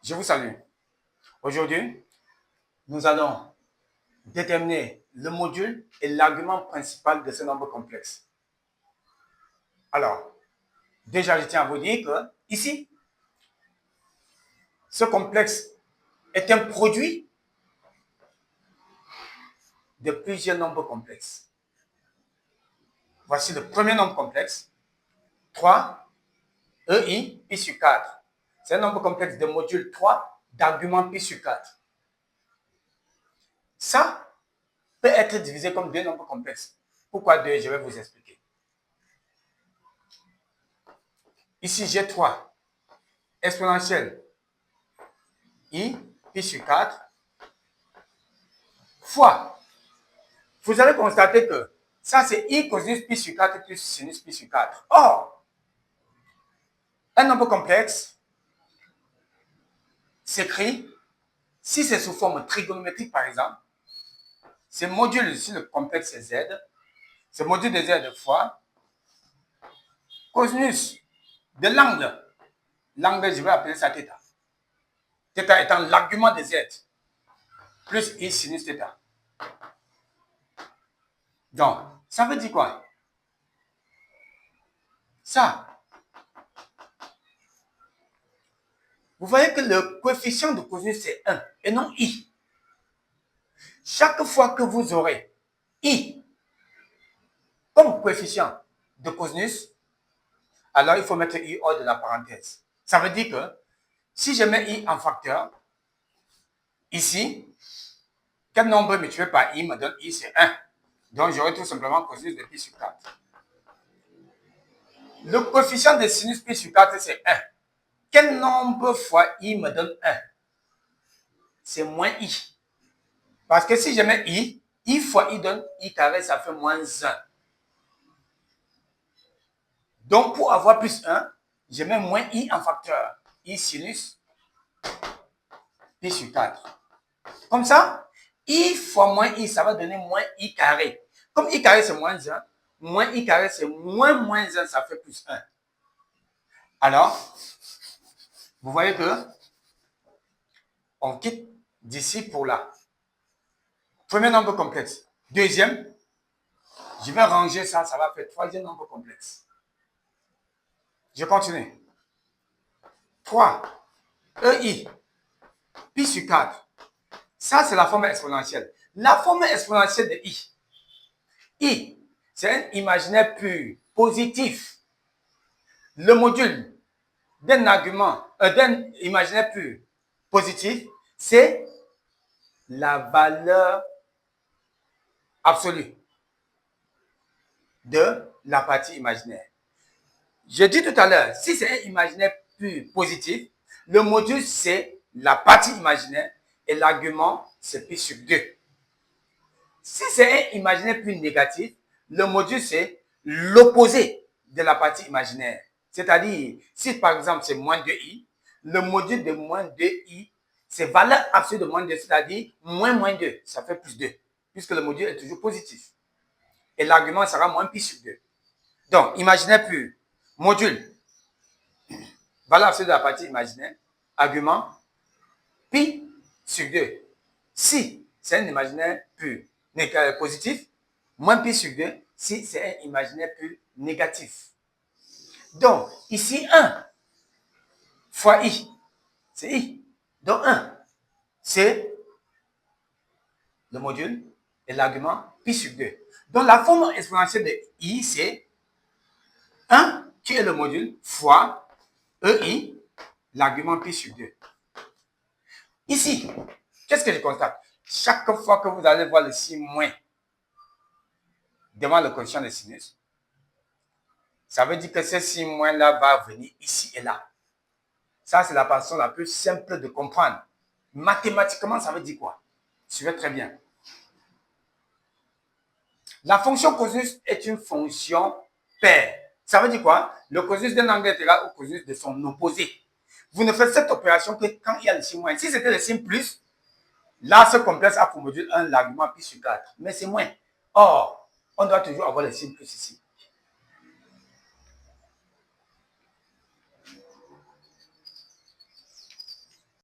Je vous salue. Aujourd'hui, nous allons déterminer le module et l'argument principal de ce nombre complexe. Alors, déjà, je tiens à vous dire que ici, ce complexe est un produit de plusieurs nombres complexes. Voici le premier nombre complexe, 3, EI, pi sur 4. C'est un nombre complexe de module 3 d'argument pi sur 4. Ça peut être divisé comme deux nombres complexes. Pourquoi deux? Je vais vous expliquer. Ici, j'ai 3 exponentielle I pi sur 4 fois. Vous allez constater que ça, c'est I cosinus pi sur 4 plus sinus pi sur 4. Or, un nombre complexe s'écrit, si c'est sous forme trigonométrique par exemple, c'est module sur le complexe Z, c'est module de Z fois cosinus de l'angle. L'angle, je vais appeler ça θ. θ étant l'argument de Z, plus I sinus θ. Donc, ça veut dire quoi? Ça, vous voyez que le coefficient de cosinus c'est 1 et non I. Chaque fois que vous aurez I comme coefficient de cosinus, alors il faut mettre I hors de la parenthèse. Ça veut dire que si je mets I en facteur, ici, quel nombre multiplié par I me donne I, c'est 1. Donc j'aurai tout simplement cosinus de pi sur 4. Le coefficient de sinus pi sur 4, c'est 1. Quel nombre fois I me donne 1? C'est moins I. Parce que si je mets I fois I donne I carré, ça fait moins 1. Donc, pour avoir plus 1, je mets moins I en facteur. I sinus pi sur 4. Comme ça, I fois moins I, ça va donner moins I carré. Comme I carré, c'est moins 1, moins I carré, c'est moins 1, ça fait plus 1. Alors, vous voyez que on quitte d'ici pour là. Premier nombre complexe. Deuxième, je vais ranger ça, ça va faire troisième nombre complexe. Je continue. 3, EI, pi sur 4. Ça, c'est la forme exponentielle. La forme exponentielle de I, c'est un imaginaire pur, positif. Le module d'un argument, d'un imaginaire pur, positif, c'est la valeur absolue de la partie imaginaire. Je dis tout à l'heure, si c'est un imaginaire pur, positif, le module, c'est la partie imaginaire et l'argument, c'est pi sur 2. Si c'est un imaginaire pur négatif, le module, c'est l'opposé de la partie imaginaire. C'est-à-dire, si par exemple c'est moins 2i, le module de moins 2i, c'est valeur absolue de moins 2, c'est-à-dire moins 2, ça fait plus 2, puisque le module est toujours positif. Et l'argument sera moins pi sur 2. Donc, imaginaire pur, module, valeur absolue de la partie imaginaire, argument, pi sur 2. Si c'est un imaginaire pur positif, moins pi sur 2, si c'est un imaginaire pur négatif. Donc, ici, 1 fois I, c'est I. Donc, 1, c'est le module et l'argument pi sur 2. Donc, la forme exponentielle de I, c'est 1, qui est le module, fois EI, l'argument pi sur 2. Ici, qu'est-ce que je constate? Chaque fois que vous allez voir le signe moins devant le coefficient de sinus, ça veut dire que ce signe moins-là va venir ici et là. Ça, c'est la façon la plus simple de comprendre. Mathématiquement, ça veut dire quoi? Suivez très bien. La fonction cosinus est une fonction paire. Ça veut dire quoi? Le cosinus d'un angle est égal au cosinus de son opposé. Vous ne faites cette opération que quand il y a le signe moins. Si c'était le signe plus, là, ce complexe a pour module 1 l'argument pi sur 4. Mais c'est moins. Or, on doit toujours avoir le signe plus ici.